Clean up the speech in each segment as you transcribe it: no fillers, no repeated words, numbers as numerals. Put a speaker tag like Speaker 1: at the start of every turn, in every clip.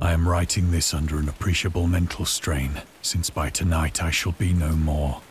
Speaker 1: I am writing this under an appreciable mental strain, since by tonight I shall be no more.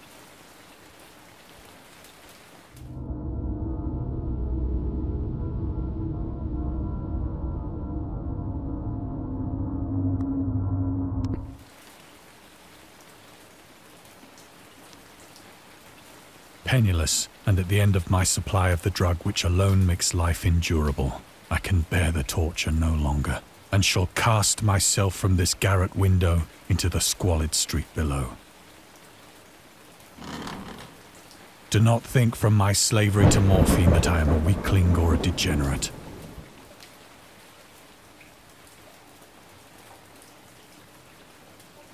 Speaker 1: Penniless, and at the end of my supply of the drug which alone makes life endurable, I can bear the torture no longer, and shall cast myself from this garret window into the squalid street below. Do not think from my slavery to morphine that I am a weakling or a degenerate.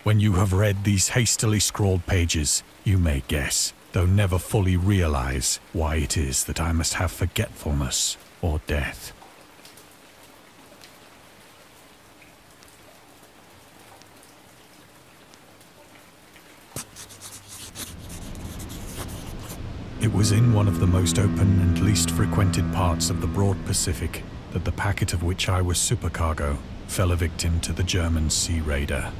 Speaker 1: When you have read these hastily scrawled pages, you may guess, though never fully realize, why it is that I must have forgetfulness or death. It was in one of the most open and least frequented parts of the broad Pacific that the packet of which I was supercargo fell a victim to the German sea raider.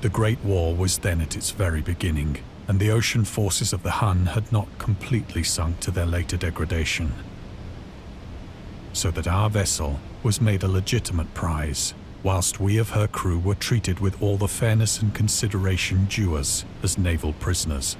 Speaker 1: The Great War was then at its very beginning, and the ocean forces of the Hun had not completely sunk to their later degradation. So that our vessel was made a legitimate prize, whilst we of her crew were treated with all the fairness and consideration due us as naval prisoners.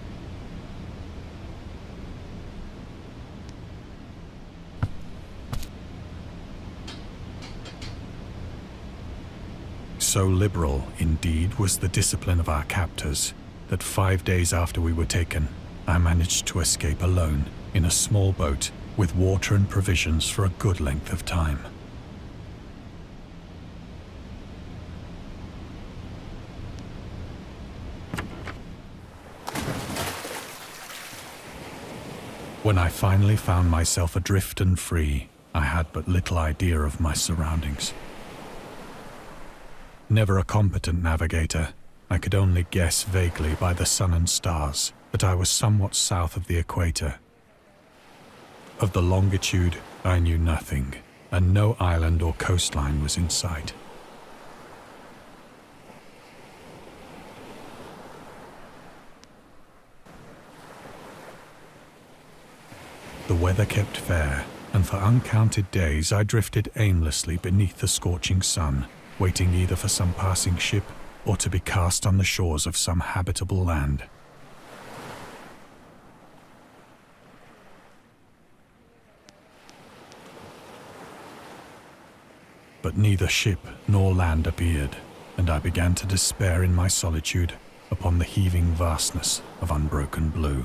Speaker 1: So liberal, indeed, was the discipline of our captors, that 5 days after we were taken, I managed to escape alone in a small boat with water and provisions for a good length of time. When I finally found myself adrift and free, I had but little idea of my surroundings. Never a competent navigator, I could only guess vaguely by the sun and stars that I was somewhat south of the equator. Of the longitude, I knew nothing, and no island or coastline was in sight. The weather kept fair, and for uncounted days I drifted aimlessly beneath the scorching sun, waiting either for some passing ship or to be cast on the shores of some habitable land. But neither ship nor land appeared, and I began to despair in my solitude upon the heaving vastness of unbroken blue.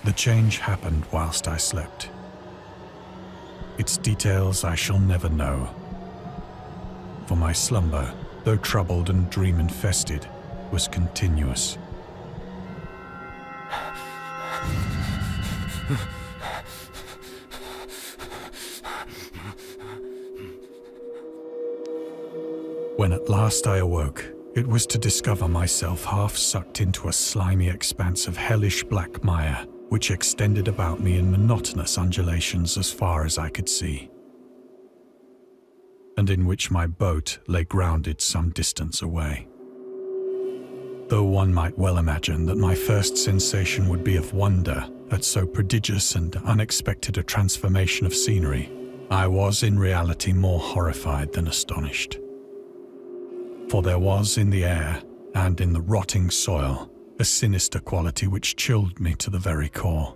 Speaker 1: The change happened whilst I slept. Its details I shall never know, for my slumber, though troubled and dream-infested, was continuous. When at last I awoke, it was to discover myself half sucked into a slimy expanse of hellish black mire, which extended about me in monotonous undulations as far as I could see, and in which my boat lay grounded some distance away. Though one might well imagine that my first sensation would be of wonder at so prodigious and unexpected a transformation of scenery, I was in reality more horrified than astonished. For there was in the air, and in the rotting soil, a sinister quality which chilled me to the very core.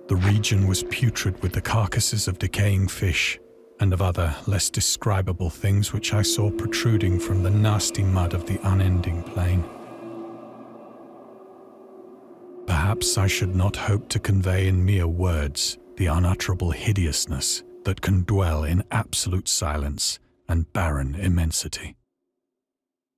Speaker 1: The region was putrid with the carcasses of decaying fish, and of other, less describable things which I saw protruding from the nasty mud of the unending plain. Perhaps I should not hope to convey in mere words the unutterable hideousness that can dwell in absolute silence and barren immensity.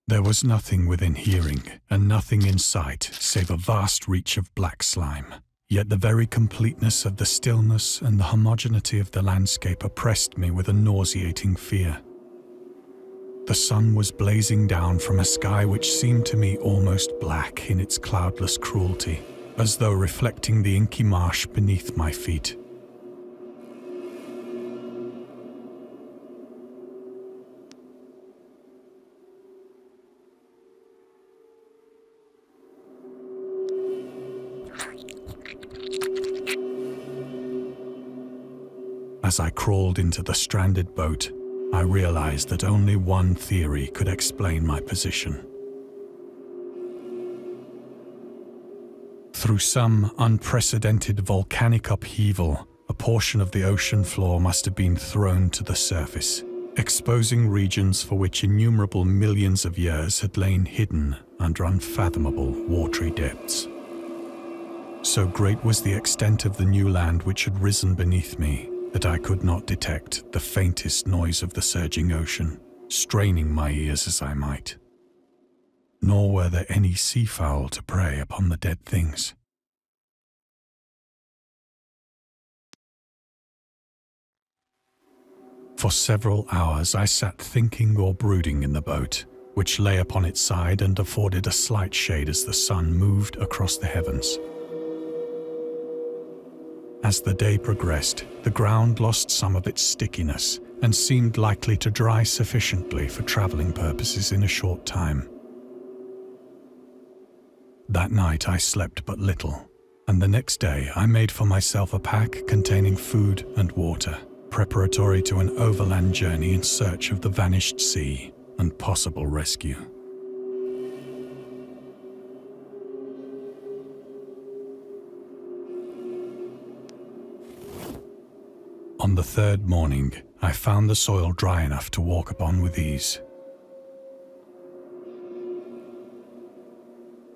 Speaker 1: There was nothing within hearing, and nothing in sight, save a vast reach of black slime. Yet the very completeness of the stillness and the homogeneity of the landscape oppressed me with a nauseating fear. The sun was blazing down from a sky which seemed to me almost black in its cloudless cruelty, as though reflecting the inky marsh beneath my feet. As I crawled into the stranded boat, I realized that only one theory could explain my position. Through some unprecedented volcanic upheaval, a portion of the ocean floor must have been thrown to the surface, exposing regions for which innumerable millions of years had lain hidden under unfathomable watery depths. So great was the extent of the new land which had risen beneath me, that I could not detect the faintest noise of the surging ocean, straining my ears as I might. Nor were there any seafowl to prey upon the dead things. For several hours I sat thinking or brooding in the boat, which lay upon its side and afforded a slight shade as the sun moved across the heavens. As the day progressed, the ground lost some of its stickiness and seemed likely to dry sufficiently for traveling purposes in a short time. That night I slept but little, and the next day I made for myself a pack containing food and water, preparatory to an overland journey in search of the vanished sea and possible rescue. On the third morning, I found the soil dry enough to walk upon with ease.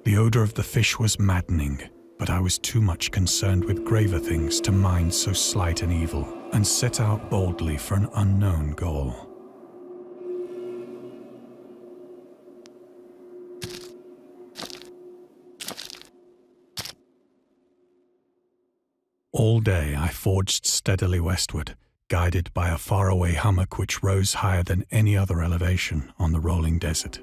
Speaker 1: The odor of the fish was maddening, but I was too much concerned with graver things to mind so slight an evil, and set out boldly for an unknown goal. All day I forged steadily westward, guided by a faraway hummock which rose higher than any other elevation on the rolling desert.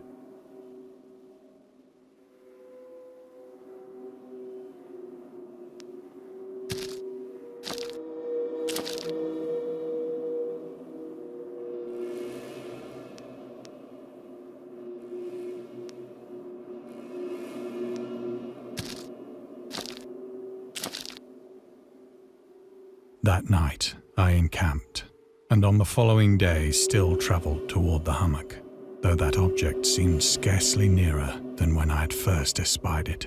Speaker 1: That night, I encamped, and on the following day still travelled toward the hummock, though that object seemed scarcely nearer than when I had first espied it.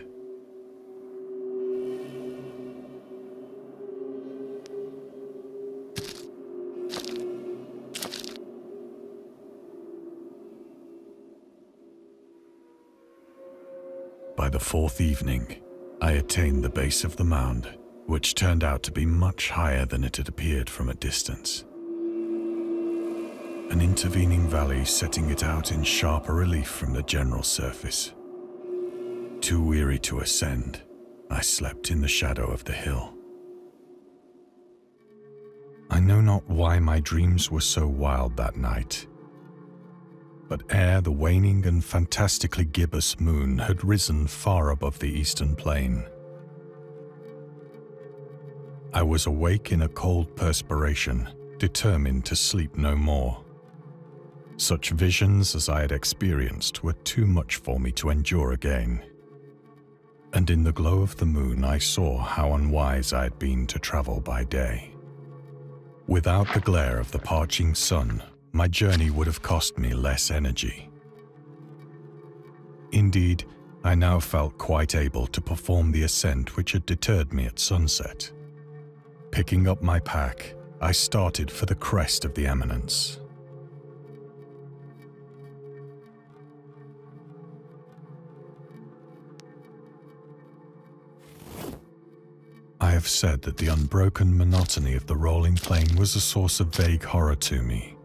Speaker 1: By the fourth evening, I attained the base of the mound, which turned out to be much higher than it had appeared from a distance. An intervening valley setting it out in sharper relief from the general surface. Too weary to ascend, I slept in the shadow of the hill. I know not why my dreams were so wild that night, but ere the waning and fantastically gibbous moon had risen far above the eastern plain, I was awake in a cold perspiration, determined to sleep no more. Such visions as I had experienced were too much for me to endure again. And in the glow of the moon I saw how unwise I had been to travel by day. Without the glare of the parching sun, my journey would have cost me less energy. Indeed, I now felt quite able to perform the ascent which had deterred me at sunset. Picking up my pack, I started for the crest of the eminence. I have said that the unbroken monotony of the rolling plain was a source of vague horror to me.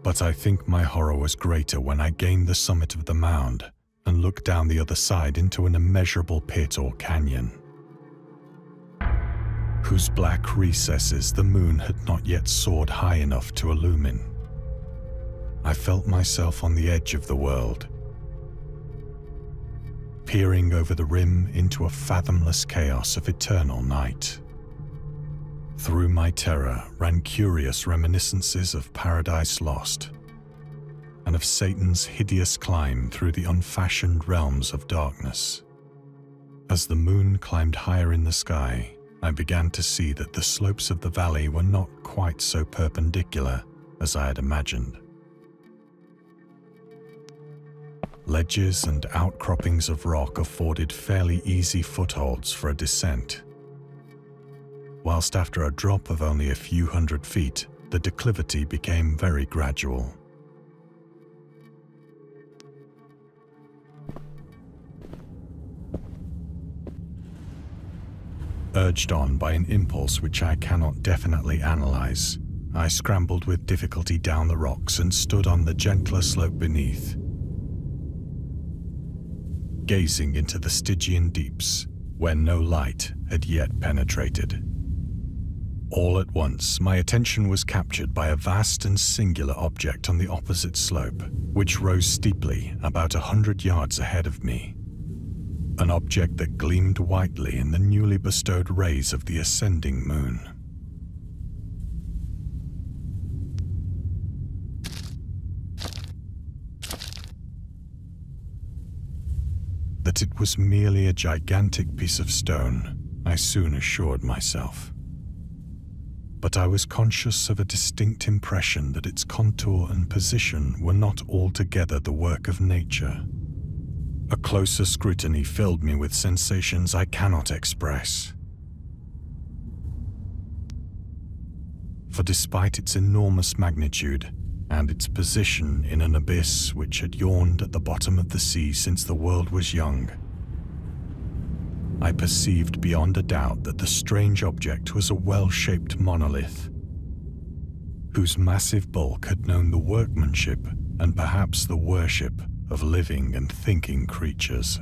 Speaker 1: But I think my horror was greater when I gained the summit of the mound and looked down the other side into an immeasurable pit or canyon, whose black recesses the moon had not yet soared high enough to illumine. I felt myself on the edge of the world, peering over the rim into a fathomless chaos of eternal night. Through my terror ran curious reminiscences of Paradise Lost, and of Satan's hideous climb through the unfashioned realms of darkness. As the moon climbed higher in the sky, I began to see that the slopes of the valley were not quite so perpendicular as I had imagined. Ledges and outcroppings of rock afforded fairly easy footholds for a descent, whilst after a drop of only a few hundred feet, the declivity became very gradual. Urged on by an impulse which I cannot definitely analyze, I scrambled with difficulty down the rocks and stood on the gentler slope beneath, gazing into the Stygian deeps, where no light had yet penetrated. All at once, my attention was captured by a vast and singular object on the opposite slope, which rose steeply about 100 yards ahead of me. An object that gleamed whitely in the newly bestowed rays of the ascending moon. That it was merely a gigantic piece of stone, I soon assured myself. But I was conscious of a distinct impression that its contour and position were not altogether the work of nature. A closer scrutiny filled me with sensations I cannot express. For despite its enormous magnitude, and its position in an abyss which had yawned at the bottom of the sea since the world was young, I perceived beyond a doubt that the strange object was a well-shaped monolith, whose massive bulk had known the workmanship and perhaps the worship of living and thinking creatures.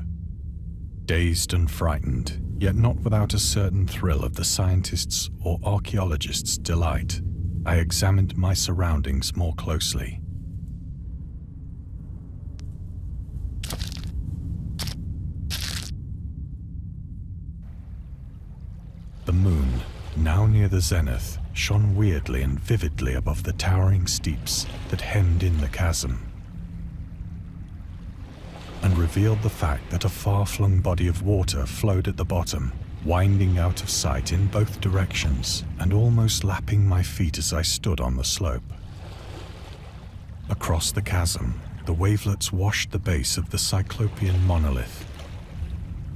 Speaker 1: Dazed and frightened, yet not without a certain thrill of the scientist's or archaeologist's delight, I examined my surroundings more closely. The moon, now near the zenith, shone weirdly and vividly above the towering steeps that hemmed in the chasm, and revealed the fact that a far-flung body of water flowed at the bottom, winding out of sight in both directions and almost lapping my feet as I stood on the slope. Across the chasm, the wavelets washed the base of the Cyclopean monolith,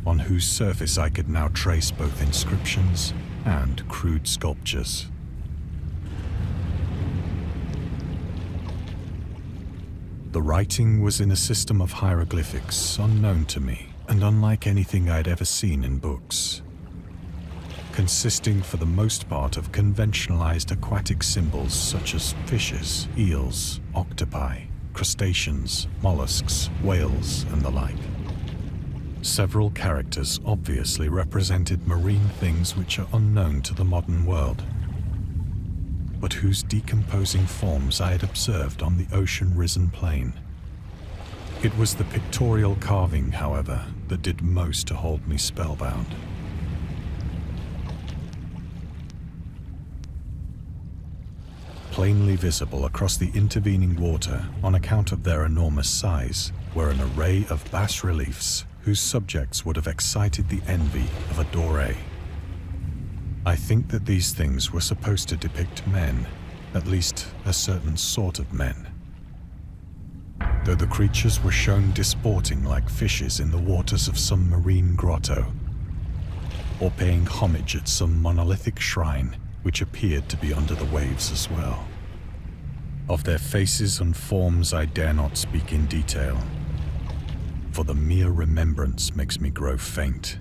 Speaker 1: on whose surface I could now trace both inscriptions and crude sculptures. The writing was in a system of hieroglyphics unknown to me and unlike anything I'd ever seen in books, consisting for the most part of conventionalized aquatic symbols such as fishes, eels, octopi, crustaceans, mollusks, whales, and the like. Several characters obviously represented marine things which are unknown to the modern world, but whose decomposing forms I had observed on the ocean-risen plain. It was the pictorial carving, however, that did most to hold me spellbound. Plainly visible across the intervening water, on account of their enormous size, were an array of bas-reliefs whose subjects would have excited the envy of a Doré. I think that these things were supposed to depict men, at least a certain sort of men, though the creatures were shown disporting like fishes in the waters of some marine grotto, or paying homage at some monolithic shrine which appeared to be under the waves as well. Of their faces and forms I dare not speak in detail, for the mere remembrance makes me grow faint.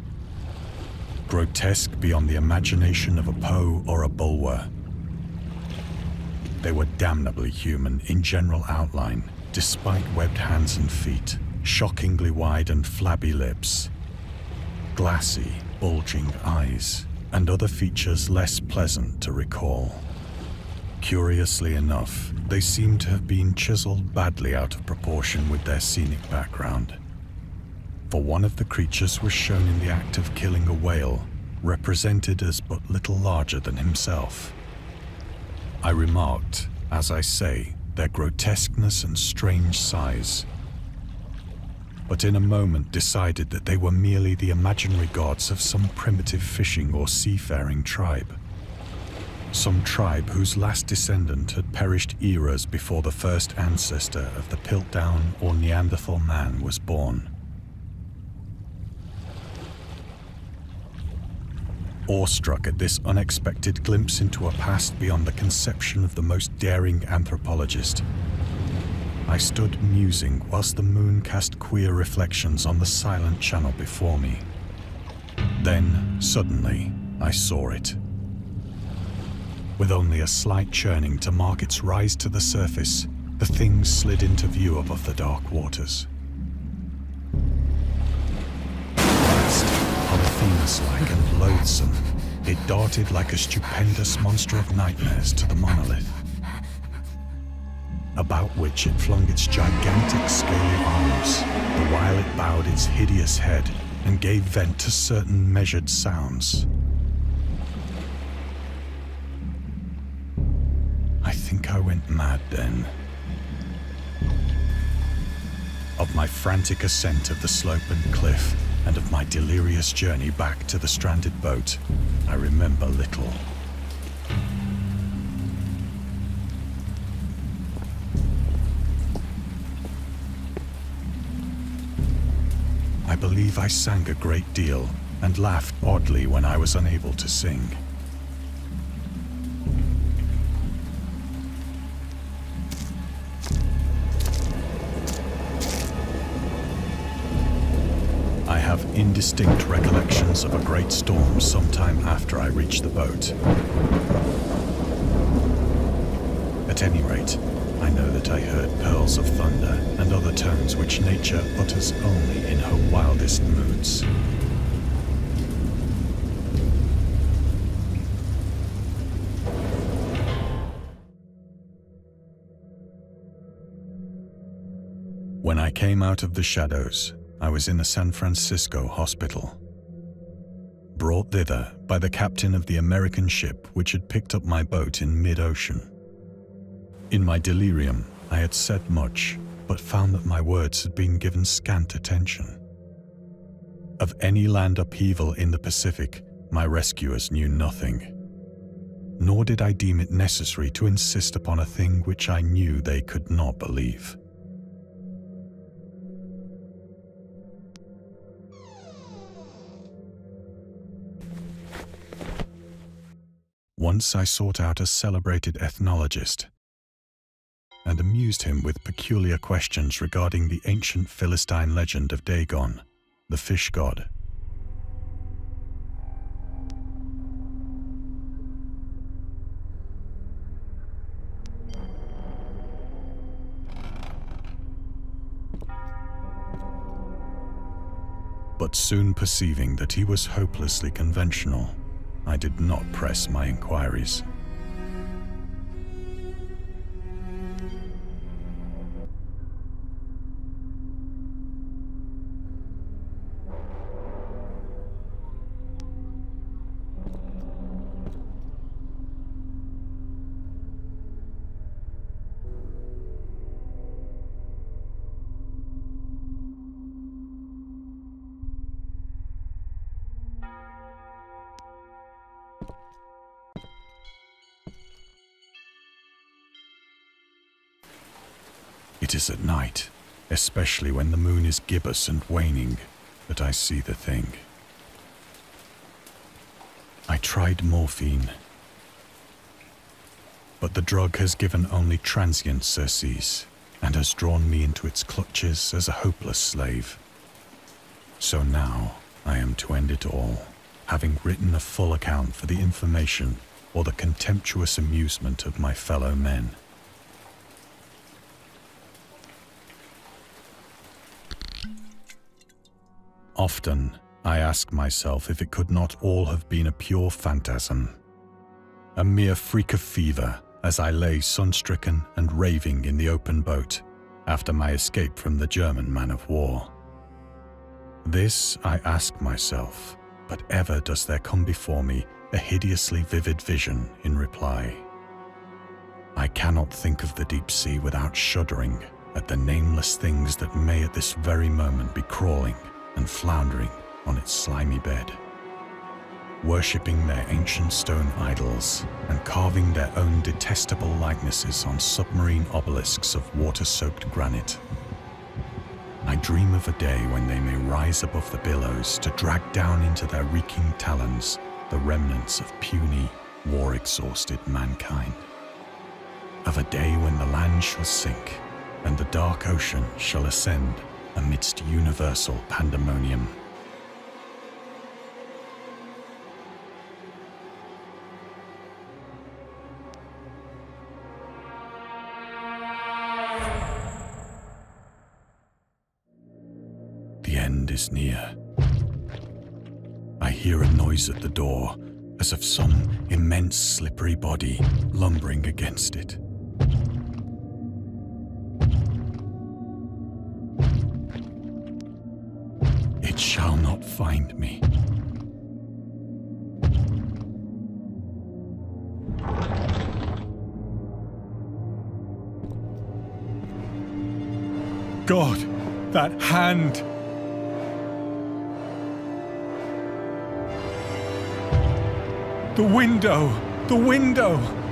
Speaker 1: Grotesque beyond the imagination of a Poe or a Bulwer, they were damnably human in general outline, despite webbed hands and feet, shockingly wide and flabby lips, glassy, bulging eyes, and other features less pleasant to recall. Curiously enough, they seem to have been chiseled badly out of proportion with their scenic background. For one of the creatures was shown in the act of killing a whale, represented as but little larger than himself. I remarked, as I say, their grotesqueness and strange size, but in a moment decided that they were merely the imaginary gods of some primitive fishing or seafaring tribe. Some tribe whose last descendant had perished eras before the first ancestor of the Piltdown or Neanderthal man was born. Awestruck at this unexpected glimpse into a past beyond the conception of the most daring anthropologist, I stood musing whilst the moon cast queer reflections on the silent channel before me. Then, suddenly, I saw it. With only a slight churning to mark its rise to the surface, the thing slid into view above the dark waters. Vast, Polyphemus-like and loathsome, it darted like a stupendous monster of nightmares to the monolith, about which it flung its gigantic scaly arms, the while it bowed its hideous head and gave vent to certain measured sounds. I think I went mad then. Of my frantic ascent of the slope and cliff, and of my delirious journey back to the stranded boat, I remember little. I believe I sang a great deal and laughed oddly when I was unable to sing. I have indistinct recollections of a great storm sometime after I reached the boat. At any rate, I know that I heard pearls of thunder and other tones which nature utters only in her wildest moods. When I came out of the shadows, I was in a San Francisco hospital, brought thither by the captain of the American ship which had picked up my boat in mid-ocean. In my delirium, I had said much, but found that my words had been given scant attention. Of any land upheaval in the Pacific, my rescuers knew nothing, nor did I deem it necessary to insist upon a thing which I knew they could not believe. Once I sought out a celebrated ethnologist and amused him with peculiar questions regarding the ancient Philistine legend of Dagon, the fish god. But soon perceiving that he was hopelessly conventional, I did not press my inquiries. It is at night, especially when the moon is gibbous and waning, that I see the thing. I tried morphine, but the drug has given only transient surcease and has drawn me into its clutches as a hopeless slave. So now I am to end it all, having written a full account for the information or the contemptuous amusement of my fellow men. Often, I ask myself if it could not all have been a pure phantasm, a mere freak of fever, as I lay sun-stricken and raving in the open boat after my escape from the German man-of-war. This I ask myself, but ever does there come before me a hideously vivid vision in reply. I cannot think of the deep sea without shuddering at the nameless things that may at this very moment be crawling and floundering on its slimy bed, worshipping their ancient stone idols and carving their own detestable likenesses on submarine obelisks of water-soaked granite. I dream of a day when they may rise above the billows to drag down into their reeking talons the remnants of puny, war-exhausted mankind. Of a day when the land shall sink and the dark ocean shall ascend amidst universal pandemonium. The end is near. I hear a noise at the door, as of some immense slippery body lumbering against it. It shall not find me. God, that hand! The window! The window!